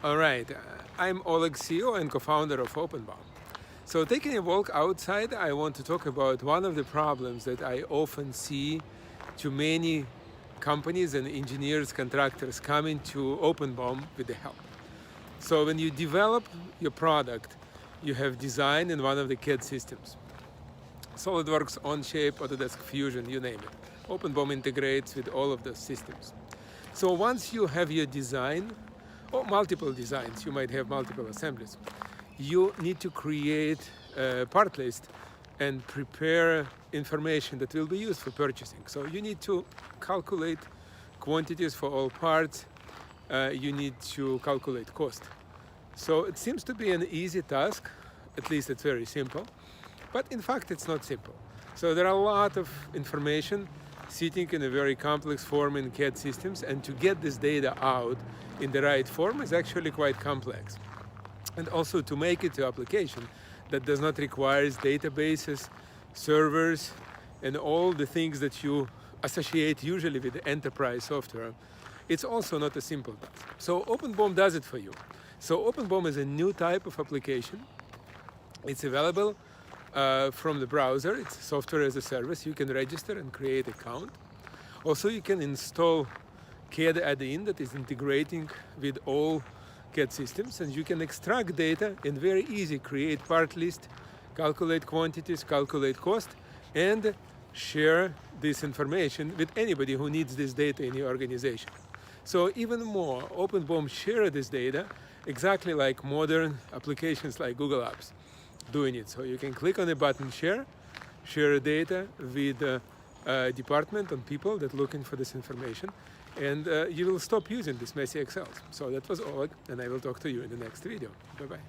All right, I'm Oleg, CEO and co-founder of OpenBOM. So taking a walk outside, I want to talk about one of the problems that I often see to many companies and engineers, contractors coming to OpenBOM with the help. So when you develop your product, you have design in one of the CAD systems. SolidWorks, Onshape, Autodesk Fusion, you name it. OpenBOM integrates with all of those systems. So once you have your design, or multiple designs, you might have multiple assemblies, you need to create a part list and prepare information that will be used for purchasing. So you need to calculate quantities for all parts. You need to calculate cost. So it seems to be an easy task, at least it's very simple, but in fact it's not simple. So there are a lot of information sitting in a very complex form in CAD systems, and to get this data out in the right form is actually quite complex. And also to make it to application that does not require databases, servers, and all the things that you associate usually with enterprise software, it's also not a simple task. So OpenBOM does it for you. So OpenBOM is a new type of application. It's available from the browser. It's software as a service. You can register and create an account. Also, you can install CAD add-in that is integrating with all CAD systems, and you can extract data and very easy create part list, calculate quantities, calculate cost, and share this information with anybody who needs this data in your organization. So even more, OpenBOM share this data exactly like modern applications like Google Apps doing it. So you can click on the button share data with a department and people that are looking for this information, and you will stop using this messy Excel. So that was Oleg, and I will talk to you in the next video. Bye-bye.